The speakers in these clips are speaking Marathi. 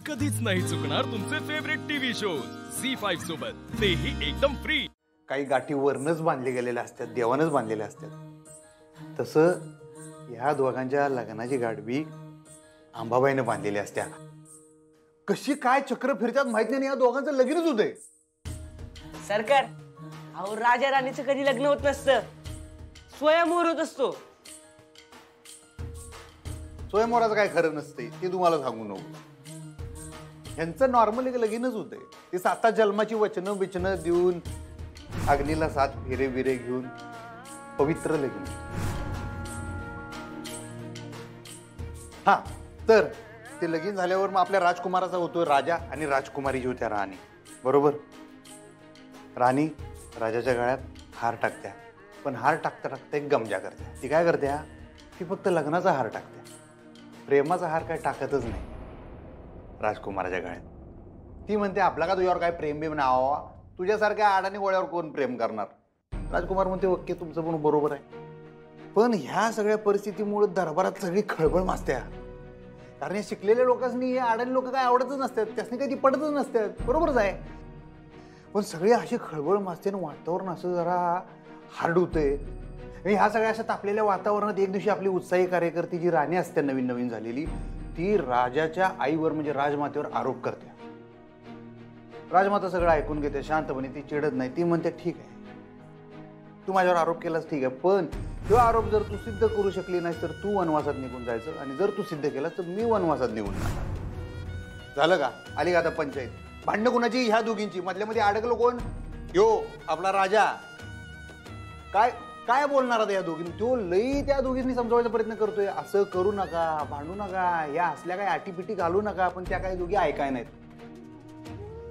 कधीच नाही चुकणार तुमचे फेवरेट टीव्ही शोज झी5 सोबत, तेही एकदम फ्री। काही गाठी वरनच बांधले गेलेल्या असतात, देवानच बांधलेल्या असतात। तसं या दोघांच्या लग्नाची गाठबी अंबाबाईने बांधलेली असत्या। कशी काय चक्र फिरतात माहित नाही, या दोघांचं लगीनच होतंय। सरकार, अहो राजा राणीचं कधी लग्न होत नसतं, स्वयंवर होत असतो। स्वयंवराचं काय खरं नसते ते तुम्हाला सांगू नको। यांचं नॉर्मली लगीनच होतंय। ते 7 जन्माची वचनं बिचनं देऊन अग्नीला 7 फेरे बिरे घेऊन पवित्र लगीन। हा तर ते लगीन झाल्यावर मग आपल्या राजकुमाराचा होतो राजा आणि राजकुमारी जी होत्या राणी, बरोबर। राणी राजाच्या गळ्यात हार टाकत्या, पण हार टाकता टाकता एक गमजा करत्या। ती काय करत्या, ती फक्त लग्नाचा हार टाकत्या, प्रेमाचा हार काय टाकतच नाही राजकुमाराच्या गळ्यात। ती म्हणते आपला का तुझ्यावर काय प्रेम बिम नावा, तुझ्यासारख्या आडाने गोळ्यावर कोण प्रेम करणार। राजकुमार म्हणते ओके तुमचं पण बरोबर आहे। पण ह्या सगळ्या परिस्थितीमुळे दरबारात सगळी खळबळ माजत्या, कारण हे शिकलेल्या लोकांनी हे आडाणी लोक काय आवडतच नसतात, त्यासनी काही पडतच नसतात, बरोबरच आहे। पण सगळी अशी खळबळ माजते आणि वातावरण असं जरा हार्ड होतंय। ह्या सगळ्या अशा तापलेल्या वातावरणात एक दिवशी आपली उत्साही कार्यकर्ती जी राणी असते नवीन नवीन झालेली, ती राजाच्या आईवर म्हणजे राजमातेवर आरोप करते। राजमाता सगळं ऐकून घेते शांतपणे, ती चिडत नाही। ती म्हणते ठीक आहे तू माझ्यावर आरोप केलास ठीक आहे, पण तो आरोप जर तू सिद्ध करू शकली नाही तर तू वनवासात निघून जायचं, आणि जर तू सिद्ध केलास तर मी वनवासात निघून जाणार। झालं का? आली का आता पंचायत? भांडणं कोणाची? ह्या दोघींची। मधल्यामध्ये अडकलो कोण? यो आपला राजा। काय काय बोलणार आता या दोघींनी? तो लई त्या दोघींनी समजवायचा प्रयत्न करतोय, असं करू नका, भांडू नका, या असल्या काही आटीपिटी घालू नका, पण त्या काही दोघी ऐकाय नाहीत।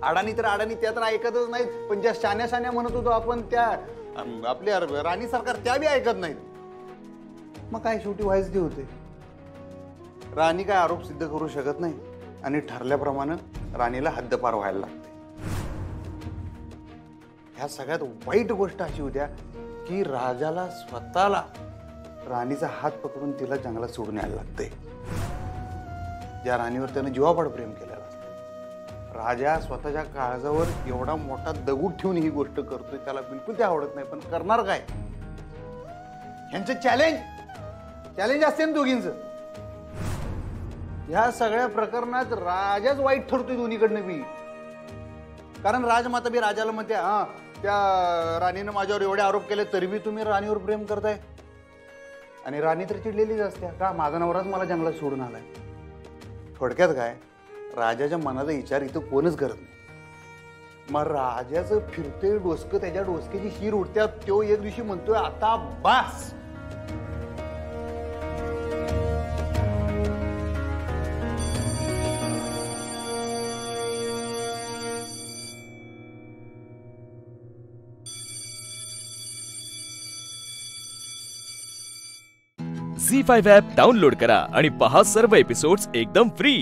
अडाणी तर अडाणी, त्या तर ऐकतच नाहीत, पण ज्या शान्या शान्या म्हणत होतो आपण त्या आपल्या राणी सरकार त्या बी ऐकत नाहीत। मग काय शेवटी व्हायच ते होते, राणी काय आरोप सिद्ध करू शकत नाही आणि ठरल्याप्रमाणे राणीला हद्दपार व्हायला लागते। ह्या सगळ्यात वाईट गोष्ट अशी होत्या की राजाला स्वतःला राणीचा हात पकडून तिला जंगलात सोडून यायला लागते, ज्या राणीवर त्यानं जीवापाड प्रेम केलेलं असतं। राजा स्वतःच्या काळजावर एवढा मोठा दगड ठेवून ही गोष्ट करतोय, त्याला बिलकुल ते आवडत नाही, पण करणार काय? ह्यांचं चॅलेंज असते ना दोघींचं। ह्या सगळ्या प्रकरणात राजाच वाईट ठरतोय दोन्हीकडनं बी, कारण राजमाता बी राजाला म्हणते हा त्या राणीनं माझ्यावर एवढे आरोप केले तरी बी तुम्ही राणीवर प्रेम करताय, आणि राणी तर चिडलेलीच असते का माझा नवराच मला जंगलात सोडून आलाय। थोडक्यात काय, राजाच्या मनाचा विचार इथं कोणच करत नाही। मग राजाचं फिरतोय डोसकं, त्याच्या डोसक्याची शीर उडत्या, तो एक दिवशी म्हणतोय आता बास। झी5 ॲप डाउनलोड करा आणि पहा सर्व एपिसोड्स एकदम फ्री।